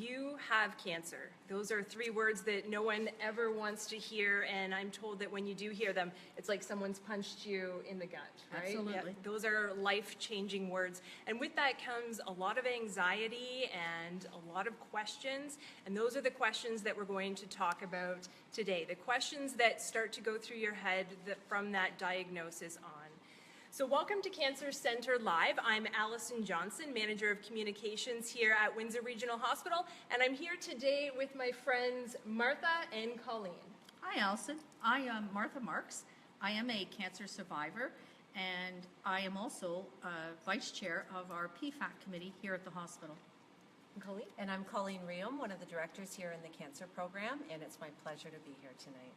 You have cancer. Those are three words that no one ever wants to hear, and I'm told that when you do hear them, it's like someone's punched you in the gut, right? Absolutely. Yeah, those are life-changing words. And with that comes a lot of anxiety and a lot of questions, and those are the questions that we're going to talk about today. The questions that start to go through your head from that diagnosis on. So welcome to Cancer Center Live. I'm Allison Johnson, Manager of Communications here at Windsor Regional Hospital, and I'm here today with my friends Martha and Colleen. Hi, Allison. I am Martha Marks. I am a cancer survivor, and I am also Vice Chair of our PFAC committee here at the hospital. And Colleen? And I'm Colleen Rheum, one of the directors here in the cancer program, and it's my pleasure to be here tonight.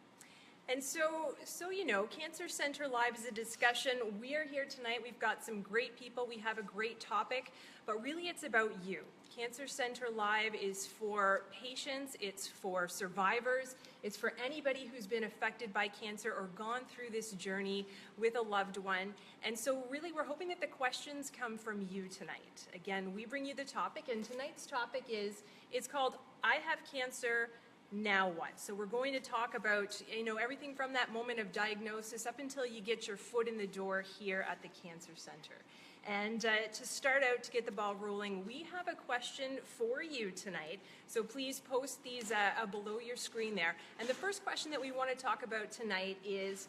And so you know, Cancer Center Live is a discussion. We are here tonight. We've got some great people. We have a great topic, but really it's about you. Cancer Center Live is for patients, it's for survivors, it's for anybody who's been affected by cancer or gone through this journey with a loved one. And so really we're hoping that the questions come from you tonight. Again, we bring you the topic, and tonight's topic it's called I Have Cancer, Now What? So we're going to talk about, you know, everything from that moment of diagnosis up until you get your foot in the door here at the Cancer Center. And to start out, to get the ball rolling, we have a question for you tonight. So please post these below your screen there. And the first question that we want to talk about tonight is,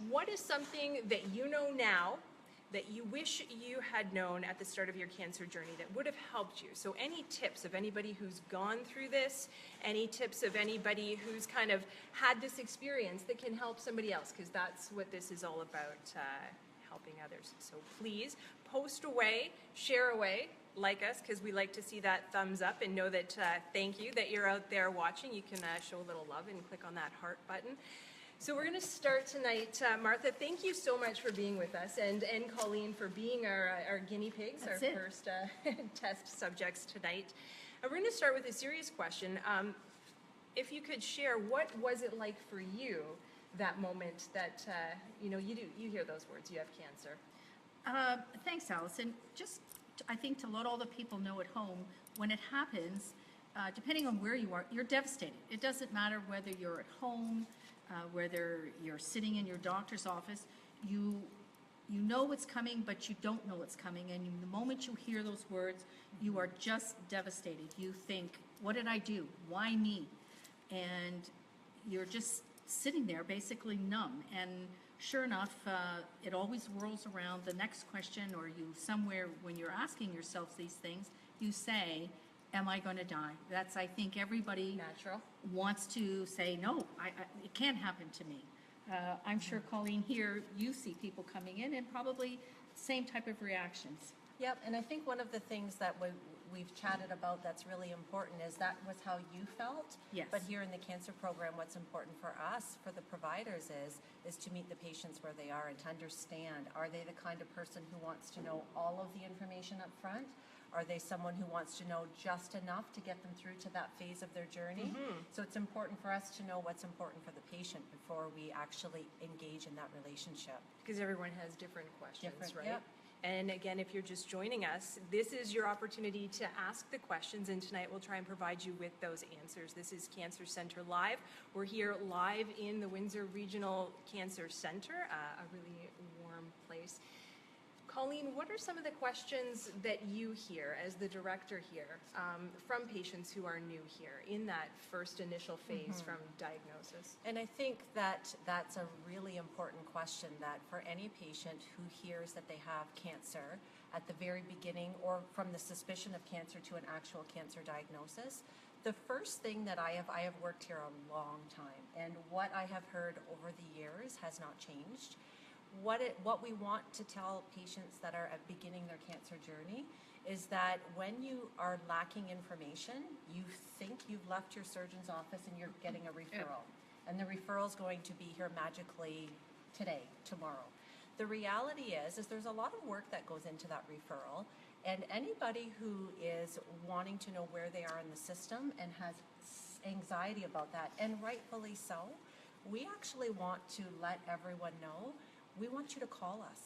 what is something that you know now that you wish you had known at the start of your cancer journey that would have helped you? So any tips of anybody who's gone through this, any tips of anybody who's kind of had this experience that can help somebody else, because that's what this is all about, helping others. So please post away, share away, like us, because we like to see that thumbs up and know that thank you that you're out there watching. You can show a little love and click on that heart button. So we're going to start tonight. Martha, thank you so much for being with us, and Colleen for being our guinea pigs, That's our it. first test subjects tonight. We're going to start with a serious question. If you could share, what was it like for you, that moment that, you know, you hear those words, you have cancer? Thanks, Allison. Just, I think to let all the people know at home, when it happens, depending on where you are, you're devastated. It doesn't matter whether you're at home, whether you're sitting in your doctor's office, you know what's coming, but you don't know what's coming. And the moment you hear those words, you are just devastated. You think, what did I do? Why me? And you're just sitting there basically numb. And sure enough, it always whirls around the next question, or you somewhere when you're asking yourself these things, you say, am I going to die? That's, I think, everybody Natural. wants to say, no, it can't happen to me. I'm sure, Colleen, here you see people coming in and probably same type of reactions. Yep, and I think one of the things that we've chatted about that's really important is that was how you felt. Yes. But here in the cancer program, what's important for us, for the providers, is to meet the patients where they are and to understand, are they the kind of person who wants to know all of the information up front? Are they someone who wants to know just enough to get them through to that phase of their journey? Mm-hmm. So it's important for us to know what's important for the patient before we actually engage in that relationship. Because everyone has different questions, right? Yep. And again, if you're just joining us, this is your opportunity to ask the questions, and tonight we'll try and provide you with those answers. This is Cancer Center Live. We're here live in the Windsor Regional Cancer Center, a really warm place. Colleen, what are some of the questions that you hear as the director here from patients who are new here in that first initial phase from diagnosis? And I think that that's a really important question, that for any patient who hears that they have cancer at the very beginning, or from the suspicion of cancer to an actual cancer diagnosis, the first thing that I have worked here a long time, and what I have heard over the years has not changed. What we want to tell patients that are beginning their cancer journey is that when you are lacking information, you think you've left your surgeon's office and you're getting a referral. And the referral is going to be here magically today, tomorrow. The reality is there's a lot of work that goes into that referral, and anybody who is wanting to know where they are in the system and has anxiety about that, and rightfully so, we actually want to let everyone know, we want you to call us.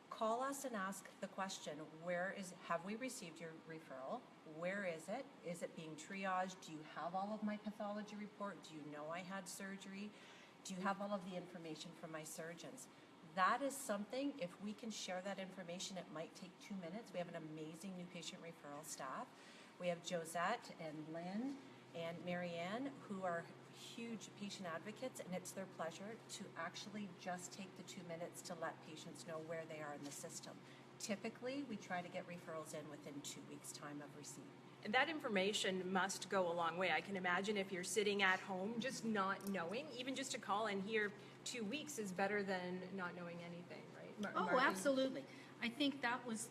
call us and ask the question, have we received your referral? Where is it? Is it being triaged? Do you have all of my pathology report? Do you know I had surgery? Do you have all of the information from my surgeons? That is something, if we can share that information, it might take 2 minutes. We have an amazing new patient referral staff. We have Josette and Lynn and Marianne, who are huge patient advocates, and it's their pleasure to actually just take the 2 minutes to let patients know where they are in the system. Typically, we try to get referrals in within 2 weeks' time of receipt. And that information must go a long way. I can imagine if you're sitting at home just not knowing, even just to call and hear 2 weeks is better than not knowing anything, right? Oh, Martin? absolutely. I think that was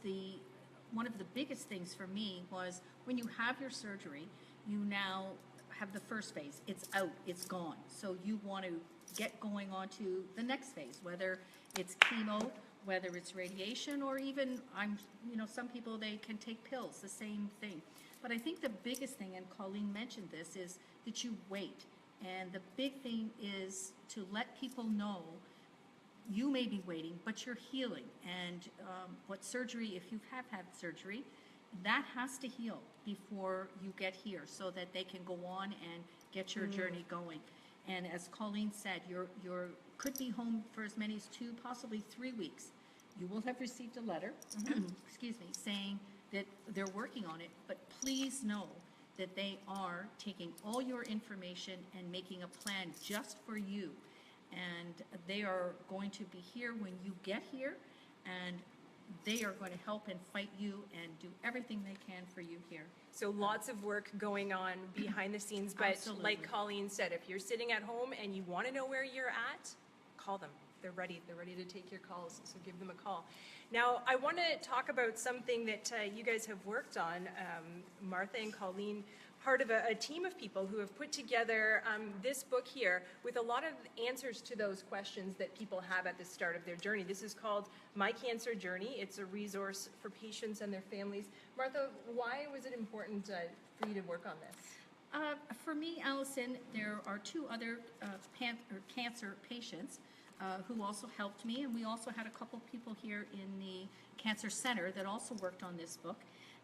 one of the biggest things for me was when you have your surgery, you now have the first phase. It's out, it's gone. So you want to get going on to the next phase, whether it's chemo, whether it's radiation, or even some people, they can take pills, the same thing. But I think the biggest thing, and Colleen mentioned this, is that you wait. And the big thing is to let people know you may be waiting, but you're healing. And what surgery, if you have had surgery, that has to heal before you get here so that they can go on and get your journey going. And as Colleen said, you're could be home for as many as 2, possibly 3 weeks. You will have received a letter, excuse me, saying that they're working on it, but please know that they are taking all your information and making a plan just for you. And they are going to be here when you get here, and they are going to help and fight you and do everything they can for you here. So lots of work going on behind the scenes, but Absolutely. like Colleen said, if you're sitting at home and you want to know where you're at, call them. They're ready to take your calls, so give them a call. Now, I want to talk about something that you guys have worked on, Martha and Colleen, part of a team of people who have put together this book here with a lot of answers to those questions that people have at the start of their journey. This is called My Cancer Journey. It's a resource for patients and their families. Martha, why was it important for you to work on this? For me, Allison, there are 2 other cancer patients who also helped me, and we also had a couple people here in the Cancer Center that also worked on this book.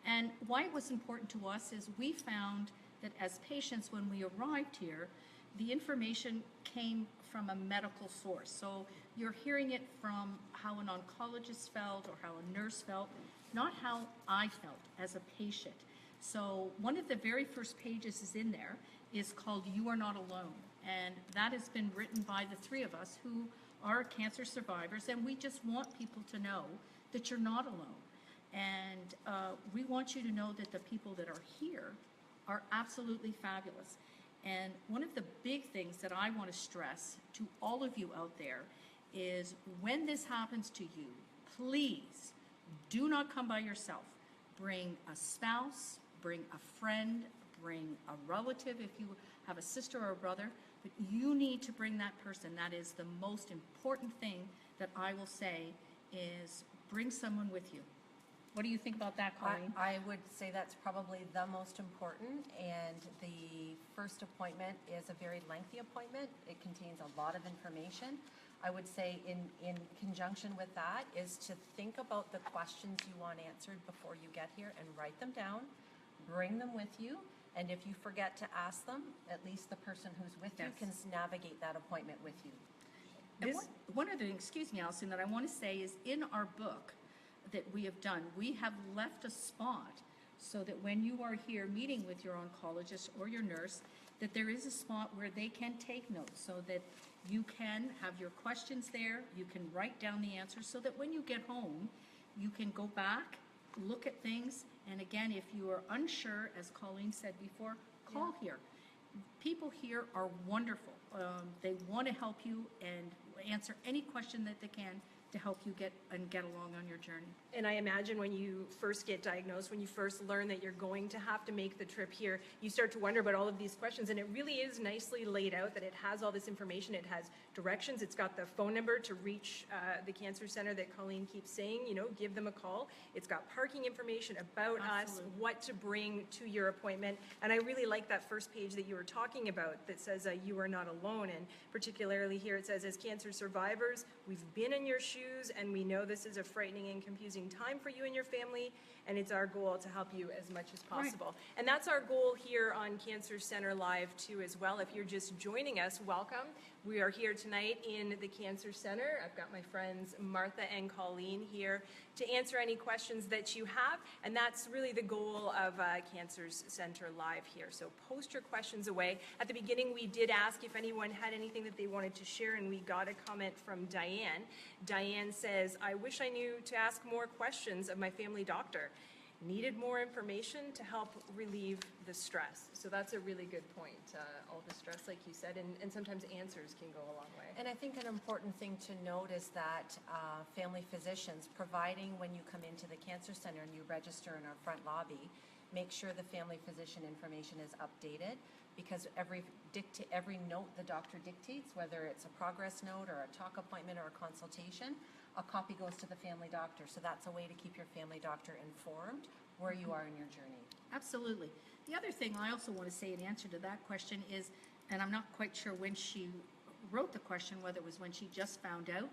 And why it was important to us is we found that as patients, when we arrived here, the information came from a medical source. So you're hearing it from how an oncologist felt or how a nurse felt, not how I felt as a patient. So one of the very first pages is in there is called You Are Not Alone. And that has been written by the 3 of us who are cancer survivors. And we just want people to know that you're not alone. And we want you to know that the people that are here are absolutely fabulous. And one of the big things that I want to stress to all of you out there is when this happens to you, please do not come by yourself. Bring a spouse, bring a friend, bring a relative if you have a sister or a brother, but you need to bring that person. That is the most important thing that I will say is bring someone with you. What do you think about that, Colleen? I would say that's probably the most important, and the first appointment is a very lengthy appointment. It contains a lot of information. I would say in conjunction with that is to think about the questions you want answered before you get here and write them down, bring them with you, and if you forget to ask them, at least the person who's with you can navigate that appointment with you. And one other thing, excuse me, Allison, that I want to say is in our book that we have done, we have left a spot so that when you are here meeting with your oncologist or your nurse, that there is a spot where they can take notes so that you can have your questions there, you can write down the answers so that when you get home, you can go back, look at things, and again, if you are unsure, as Colleen said before, call here. People here are wonderful. They want to help you and answer any question that they can to help you get along on your journey. And I imagine when you first get diagnosed, when you first learn that you're going to have to make the trip here, you start to wonder about all of these questions, and it really is nicely laid out that it has all this information. It has directions. It's got the phone number to reach the Cancer Center that Colleen keeps saying, give them a call. It's got parking information about us, what to bring to your appointment. And I really like that first page that you were talking about that says you are not alone. And particularly here it says, as cancer survivors, we've been in your shoes. issues, and we know this is a frightening and confusing time for you and your family, and it's our goal to help you as much as possible. And that's our goal here on Cancer Center Live too as well. If you're just joining us, welcome. We are here tonight in the Cancer Center. I've got my friends Martha and Colleen here to answer any questions that you have, and that's really the goal of Cancer Center Live here. So post your questions away. At the beginning, we did ask if anyone had anything that they wanted to share, and we got a comment from Diane. Diane says, "I wish I knew to ask more questions of my family doctor. Needed more information to help relieve the stress." So that's a really good point. All the stress, like you said, and sometimes answers can go a long way. And I think an important thing to note is that family physicians, providing when you come into the Cancer Center and you register in our front lobby, make sure the family physician information is updated, because every note the doctor dictates, whether it's a progress note or a talk appointment or a consultation, a copy goes to the family doctor. So that's a way to keep your family doctor informed where you are in your journey. Absolutely. The other thing I also want to say in answer to that question is, and I'm not quite sure when she wrote the question, whether it was when she just found out.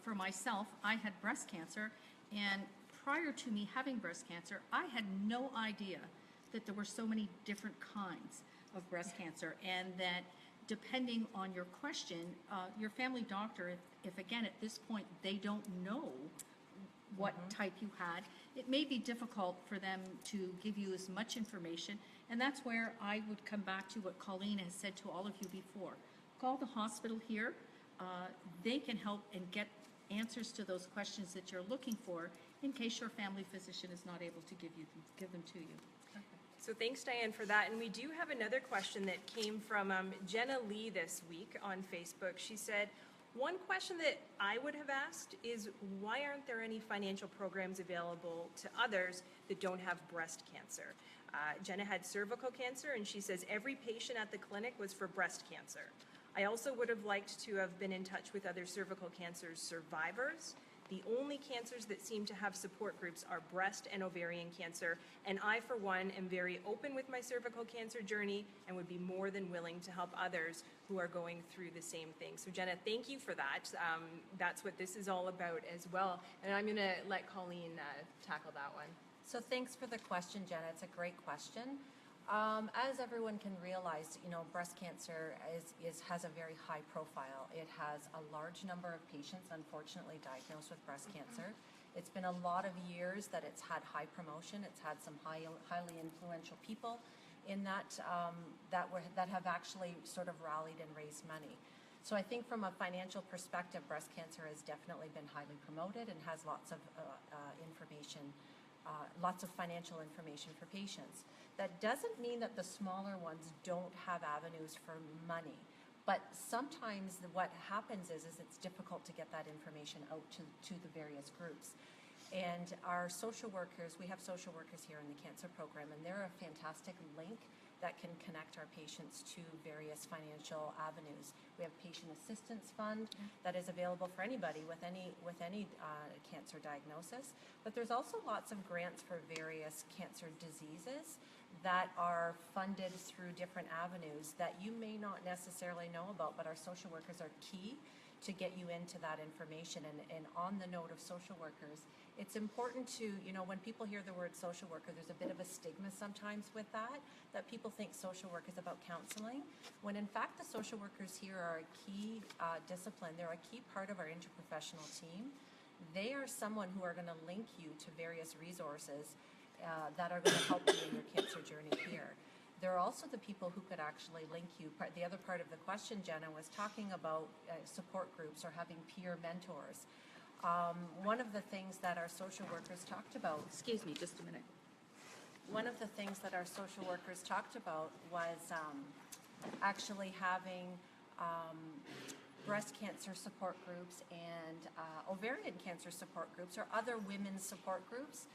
For myself, I had breast cancer, and prior to me having breast cancer, I had no idea that there were so many different kinds of breast cancer, and that depending on your question, your family doctor, if again at this point they don't know what type you had, it may be difficult for them to give you as much information, and that's where I would come back to what Colleen has said to all of you before. Call the hospital here. They can help and get answers to those questions that you're looking for in case your family physician is not able to give them to you. So thanks, Diane, for that. And we do have another question that came from Jenna Lee this week on Facebook. She said, "One question that I would have asked is, why aren't there any financial programs available to others that don't have breast cancer?" Jenna had cervical cancer, and she says every patient at the clinic was for breast cancer. "I also would have liked to have been in touch with other cervical cancer survivors. The only cancers that seem to have support groups are breast and ovarian cancer, and I, for one, am very open with my cervical cancer journey and would be more than willing to help others who are going through the same thing." So Jenna, thank you for that. That's what this is all about as well. And I'm going to let Colleen tackle that one. So thanks for the question, Jenna. It's a great question. As everyone can realize, breast cancer has a very high profile. It has a large number of patients, unfortunately, diagnosed with breast cancer. It's been a lot of years that it's had high promotion. It's had some highly influential people in that have actually sort of rallied and raised money. So I think from a financial perspective, breast cancer has definitely been highly promoted and has lots of information, lots of financial information for patients. That doesn't mean that the smaller ones don't have avenues for money, but sometimes what happens is it's difficult to get that information out to the various groups. And our social workers, we have social workers here in the cancer program, and they're a fantastic link that can connect our patients to various financial avenues. We have patient assistance fund that is available for anybody with any cancer diagnosis, but there's also lots of grants for various cancer diseases that are funded through different avenues that you may not necessarily know about, but our social workers are key to get you into that information. And on the note of social workers, it's important to, when people hear the word social worker, there's a bit of a stigma sometimes with that people think social work is about counseling, when in fact the social workers here are a key discipline. They're a key part of our interprofessional team. They are someone who are going to link you to various resources that are going to help you in your cancer journey here. They're also the people who could actually link you. The other part of the question, Jenna, was talking about support groups or having peer mentors. One of the things that our social workers talked about... Excuse me, just a minute. One of the things that our social workers talked about was actually having breast cancer support groups and ovarian cancer support groups or other women's support groups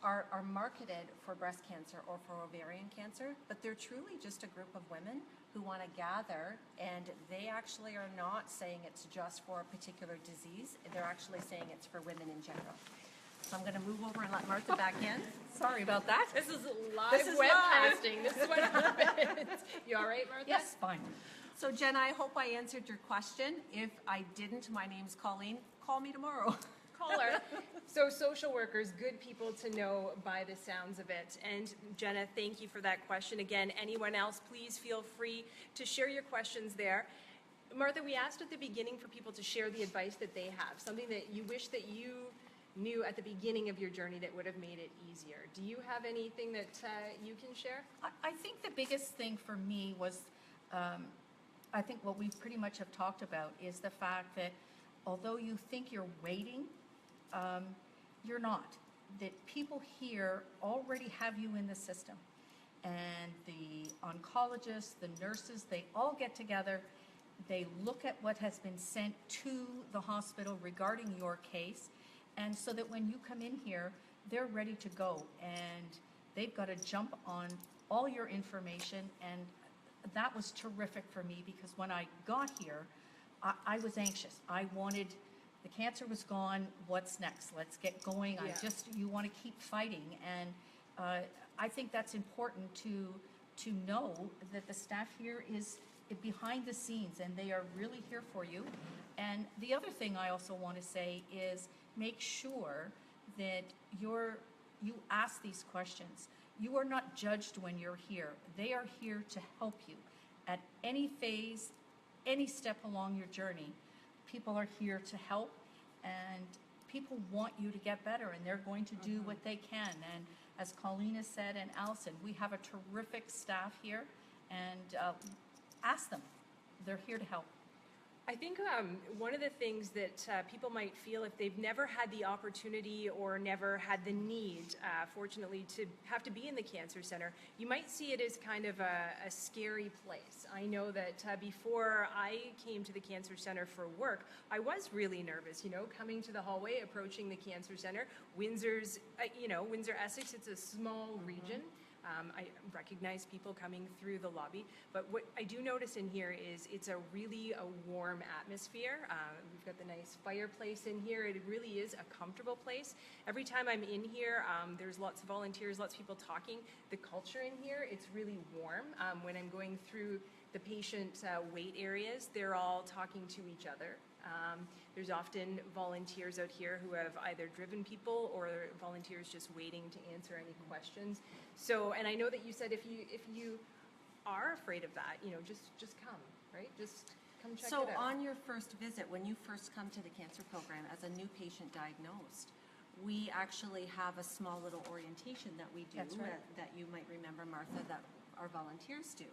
are marketed for breast cancer or for ovarian cancer, but they're truly just a group of women who want to gather, and they actually are not saying it's just for a particular disease. They're actually saying it's for women in general. So I'm going to move over and let Martha back in. Sorry about that. This is live webcasting. This is what happens. You all right, Martha? Yes, fine. So Jenna, I hope I answered your question. If I didn't, my name's Colleen. call me tomorrow. Caller. So social workers, good people to know by the sounds of it. And Jenna, thank you for that question. Again, anyone else, please feel free to share your questions there. Martha, we asked at the beginning for people to share the advice that they have, something that you wish that you knew at the beginning of your journey that would have made it easier. Do you have anything that you can share? I think the biggest thing for me was, I think what we pretty much have talked about is the fact that although you think you're waiting, you're not. That people here already have you in the system. And the oncologists, the nurses, they all get together. They look at what has been sent to the hospital regarding your case. And so that when you come in here, they're ready to go. And they've got to jump on all your information. And that was terrific for me because when I got here, I was anxious. I wanted, the cancer was gone, what's next? Let's get going. Yeah. You want to keep fighting. And I think that's important to know that the staff here is behind the scenes and they are really here for you. And the other thing I also want to say is make sure that you ask these questions. You are not judged when you're here. They are here to help you at any phase, any step along your journey. People are here to help, and people want you to get better, and they're going to do what they can. And as Colleen has said, and Allison, we have a terrific staff here, and ask them. They're here to help. I think one of the things that people might feel if they've never had the opportunity or never had the need, fortunately, to have to be in the Cancer Center, you might see it as kind of a scary place. I know that before I came to the Cancer Center for work, I was really nervous, coming to the hallway, approaching the Cancer Center. Windsor's, Windsor, Essex, it's a small region. I recognize people coming through the lobby, but what I do notice in here is it's a warm atmosphere. We've got the nice fireplace in here. It really is a comfortable place. Every time I'm in here, there's lots of volunteers, lots of people talking. The culture in here, it's really warm. When I'm going through the patient wait areas, they're all talking to each other. There's often volunteers out here who have either driven people or volunteers just waiting to answer any questions. So, and I know that you said if you are afraid of that, just come, right? Just come check it out. So on your first visit, when you first come to the cancer program as a new patient diagnosed, we actually have a small little orientation that we do. That's right. that you might remember, Martha, that our volunteers do.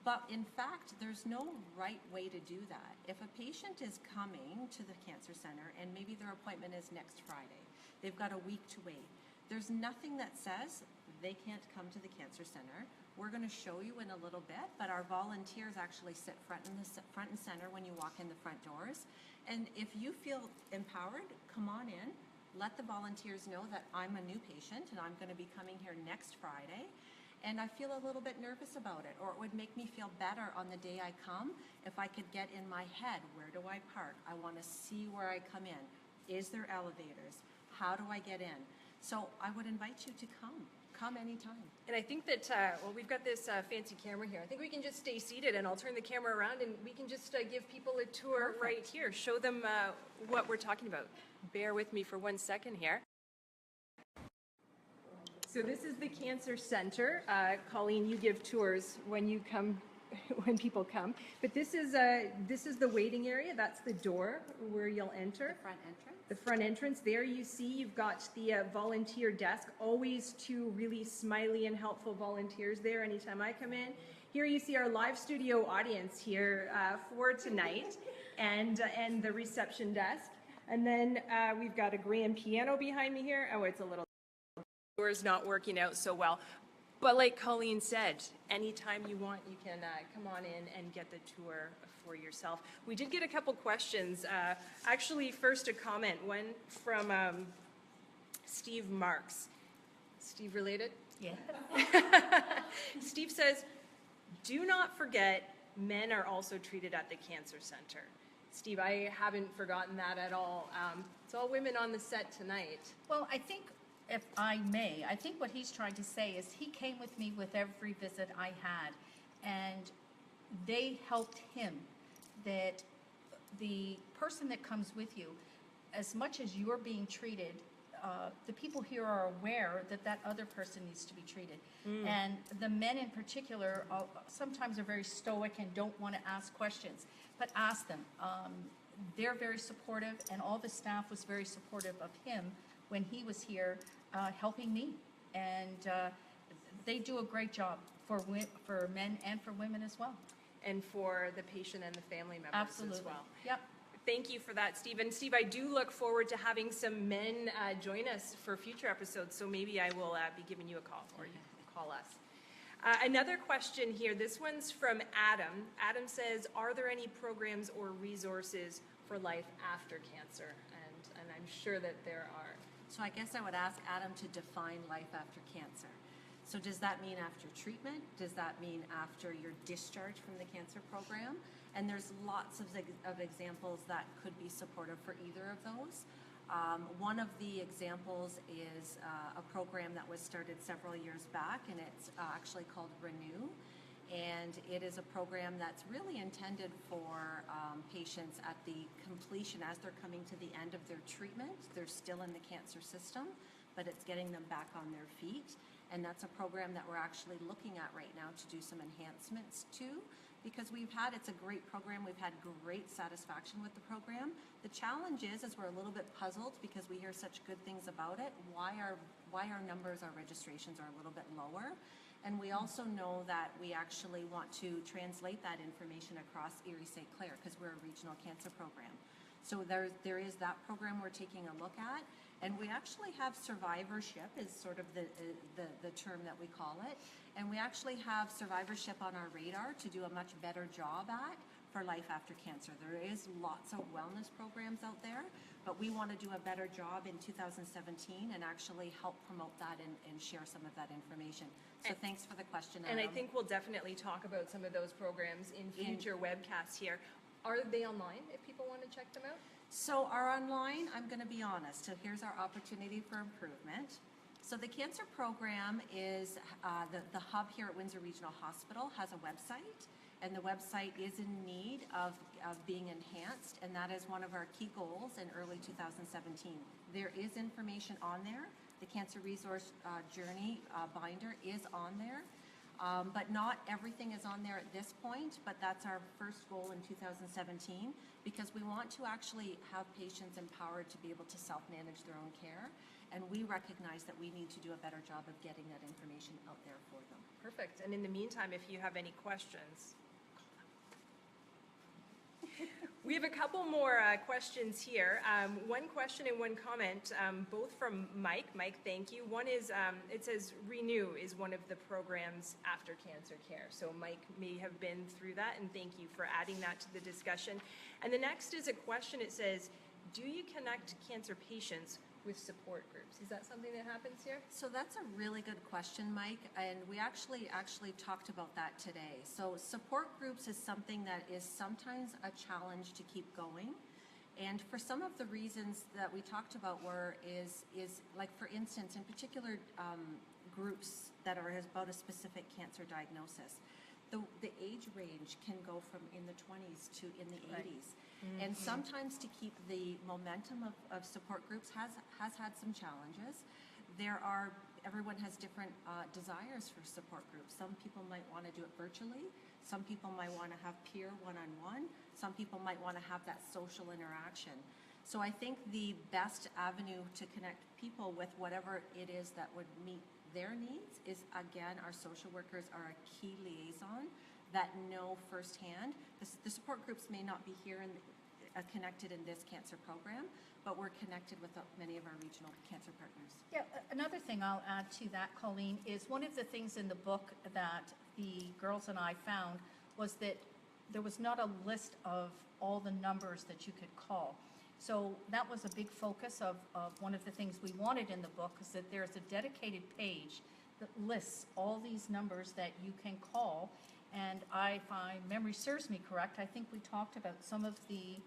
But in fact, there's no right way to do that. If a patient is coming to the Cancer Center and maybe their appointment is next Friday, they've got a week to wait. There's nothing that says they can't come to the Cancer Center. We're going to show you in a little bit, but our volunteers actually sit front and center when you walk in the front doors. And if you feel empowered, come on in. Let the volunteers know that I'm a new patient and I'm going to be coming here next Friday. And I feel a little bit nervous about it, or it would make me feel better on the day I come if I could get in my head, where do I park? I want to see where I come in. Is there elevators? How do I get in? So I would invite you to come anytime. And I think that, we've got this fancy camera here. I think we can just stay seated and I'll turn the camera around and we can just give people a tour right here. Show them what we're talking about. Bear with me for 1 second here. So this is the Cancer Center. Colleen, you give tours when you come, when people come. But this is the waiting area. That's the door where you'll enter. The front entrance. The front entrance. There you see you've got the volunteer desk. Always two really smiley and helpful volunteers there anytime I come in. Here you see our live studio audience here for tonight, and the reception desk. And then we've got a grand piano behind me here. Oh, it's a little. Is not working out so well, but like Colleen said, anytime you want, you can come on in and get the tour for yourself. We did get a couple questions. Actually, first a comment, one from Steve Marks. Steve related? Yeah. Steve says, do not forget men are also treated at the Cancer Center. Steve, I haven't forgotten that at all. It's all women on the set tonight. Well, I think, if I may, I think what he's trying to say is he came with me with every visit I had, and they helped him. That the person that comes with you, as much as you're being treated, the people here are aware that that other person needs to be treated. And the men in particular sometimes are very stoic and don't want to ask questions, but ask them. They're very supportive, and all the staff was very supportive of him when he was here helping me. And they do a great job for men and for women as well. And for the patient and the family members Absolutely. as well. Yep. Thank you for that, Steve. And Steve, I do look forward to having some men join us for future episodes, so maybe I will be giving you a call, or you can call us. Another question here, this one's from Adam. Adam says, are there any programs or resources for life after cancer? And I'm sure that there are. So I guess I would ask Adam to define life after cancer. So does that mean after treatment? Does that mean after you're discharged from the cancer program? And there's lots of examples that could be supportive for either of those. One of the examples is a program that was started several years back, and it's actually called Renew. And it is a program that's really intended for patients at the completion, as they're coming to the end of their treatment. They're still in the cancer system, but it's getting them back on their feet. And that's a program that we're actually looking at right now to do some enhancements to, because it's a great program. We've had great satisfaction with the program. The challenge is we're a little bit puzzled because we hear such good things about it. Why our numbers, our registrations are a little bit lower. And we also know that we actually want to translate that information across Erie St. Clair because we're a regional cancer program. So there is that program we're taking a look at. And we actually have survivorship is sort of the term that we call it. And we actually have survivorship on our radar to do a much better job at for life after cancer. There is lots of wellness programs out there, but we want to do a better job in 2017 and actually help promote that and share some of that information. So thanks for the question, Adam. And I think we'll definitely talk about some of those programs in future webcasts here. Are they online if people want to check them out? So our online, I'm going to be honest, so here's our opportunity for improvement. So the cancer program is, the hub here at Windsor Regional Hospital has a website, and the website is in need of being enhanced, and that is one of our key goals in early 2017. There is information on there. The Cancer Resource Journey binder is on there. But not everything is on there at this point, but that's our first goal in 2017, because we want to actually have patients empowered to be able to self-manage their own care, and we recognize that we need to do a better job of getting that information out there for them. Perfect. And in the meantime, if you have any questions, we have a couple more questions here. One question and one comment, both from Mike. Mike, thank you. One is, it says Renew is one of the programs after cancer care. So Mike may have been through that, and thank you for adding that to the discussion. And the next is a question. It says, do you connect cancer patients with support groups? Is that something that happens here? So that's a really good question, Mike, and we actually talked about that today. So support groups is something that is sometimes a challenge to keep going. And for some of the reasons that we talked about is like, for instance, in particular groups that are about a specific cancer diagnosis, the age range can go from in the 20s to in the 80s. Mm-hmm. And sometimes to keep the momentum of support groups has had some challenges. Everyone has different desires for support groups. Some people might want to do it virtually. Some people might want to have peer one-on-one. Some people might want to have that social interaction. So I think the best avenue to connect people with whatever it is that would meet their needs is, again, our social workers are a key liaison that know firsthand. The support groups may not be here connected in this cancer program, but we're connected with many of our regional cancer partners. Yeah, another thing I'll add to that, Colleen, is one of the things in the book that the girls and I found was that there was not a list of all the numbers that you could call. So that was a big focus of one of the things we wanted in the book, is that there's a dedicated page that lists all these numbers that you can call. And if my memory serves me correct, I think we talked about some of the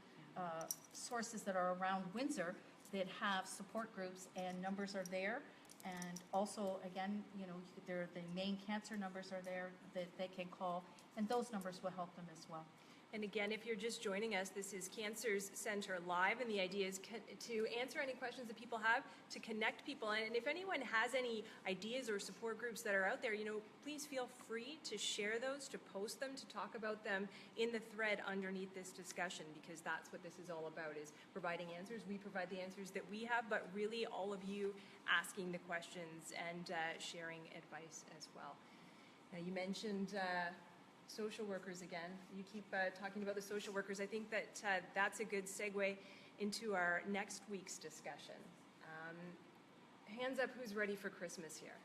sources that are around Windsor that have support groups, and numbers are there. And also, again, you know, the main cancer numbers are there that they can call, and those numbers will help them as well. And again, if you're just joining us, this is Cancers Center Live, and the idea is to answer any questions that people have, to connect people. And if anyone has any ideas or support groups that are out there, please feel free to share those, to post them, to talk about them in the thread underneath this discussion, because that's what this is all about, is providing answers. We provide the answers that we have, but really all of you asking the questions and sharing advice as well. Now, you mentioned social workers again. You keep talking about the social workers. I think that that's a good segue into our next week's discussion. Hands up, who's ready for Christmas here?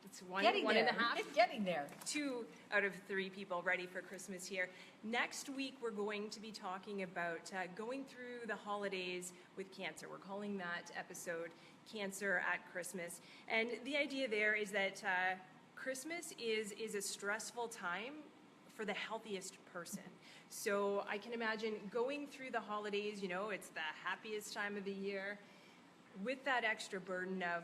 It's one and a half. It's getting there. 2 out of 3 people ready for Christmas here. Next week, we're going to be talking about going through the holidays with cancer. We're calling that episode Cancer at Christmas. And the idea there is that Christmas is a stressful time for the healthiest person. So I can imagine going through the holidays, it's the happiest time of the year, with that extra burden of,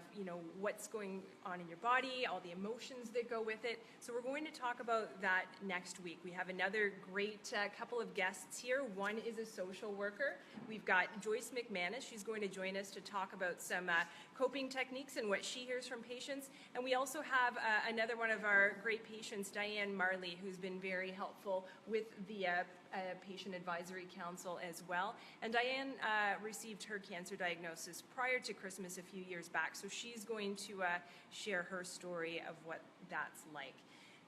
what's going on in your body, all the emotions that go with it. So we're going to talk about that next week. We have another great couple of guests here. One is a social worker. We've got Joyce McManus. She's going to join us to talk about some coping techniques and what she hears from patients. And we also have another one of our great patients, Diane Marley, who's been very helpful with the Patient Advisory Council as well. And Diane received her cancer diagnosis prior to Christmas a few years back, so she's going to share her story of what that's like.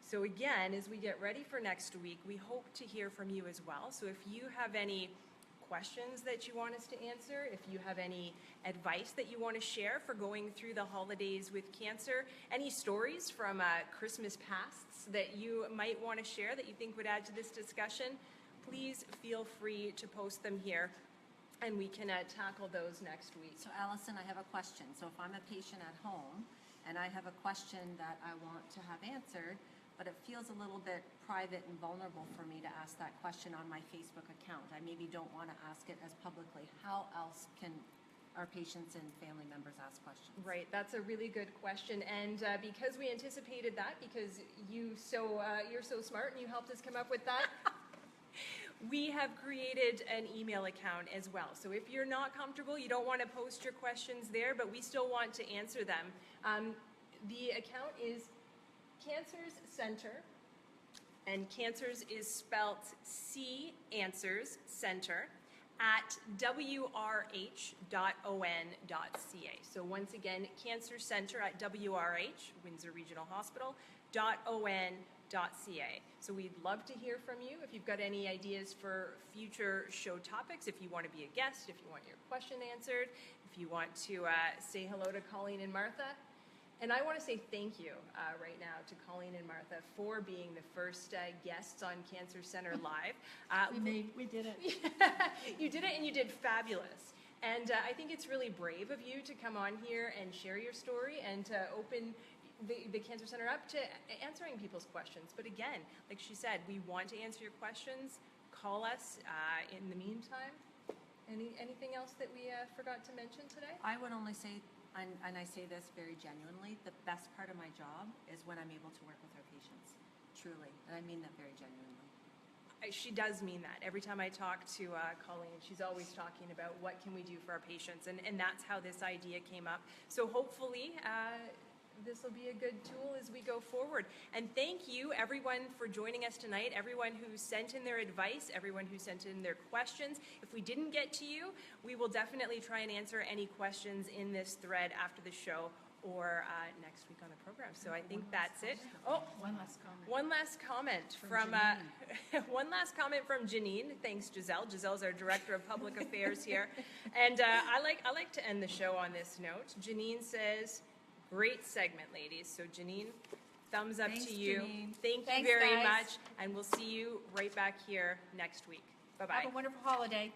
So again, as we get ready for next week, we hope to hear from you as well. So if you have any questions that you want us to answer, if you have any advice that you want to share for going through the holidays with cancer, any stories from Christmas pasts that you might want to share that you think would add to this discussion, please feel free to post them here, and we can tackle those next week. So Allison, I have a question. So if I'm a patient at home and I have a question that I want to have answered, but it feels a little bit private and vulnerable for me to ask that question on my Facebook account, I maybe don't want to ask it as publicly, how else can our patients and family members ask questions? Right, that's a really good question, and because we anticipated that, because you're so smart and you helped us come up with that, we have created an email account as well. So if you're not comfortable, you don't want to post your questions there, but we still want to answer them. The account is Cancers Center, and Cancers is spelled C-Answers Center at wrh.on.ca. So once again, Cancer Center at WRH, Windsor Regional Hospital, .on.ca. So we'd love to hear from you if you've got any ideas for future show topics, if you want to be a guest, if you want your question answered, if you want to say hello to Colleen and Martha. And I want to say thank you right now to Colleen and Martha for being the first guests on Cancer Center Live. We did it. You did it, and you did fabulous. And I think it's really brave of you to come on here and share your story and to open the Cancer Center up to answering people's questions. But again, like she said, we want to answer your questions. Call us. In the meantime, anything else that we forgot to mention today? I would only say, and I say this very genuinely, the best part of my job is when I'm able to work with our patients, truly, and I mean that very genuinely. She does mean that. Every time I talk to Colleen, she's always talking about what can we do for our patients, and that's how this idea came up. So hopefully, this will be a good tool as we go forward. And thank you, everyone, for joining us tonight, everyone who sent in their advice, everyone who sent in their questions. If we didn't get to you, we will definitely try and answer any questions in this thread after the show or next week on the program. So I think that's it. Oh, One last comment. one last comment from one last comment from Janine. Thanks, Giselle. Giselle's our Director of Public Affairs here. And I like to end the show on this note. Janine says, great segment, ladies. So Janine, thumbs up Thanks, to you. Janine. Thank you Thanks, very guys. much. And we'll see you right back here next week. Bye-bye. Have a wonderful holiday.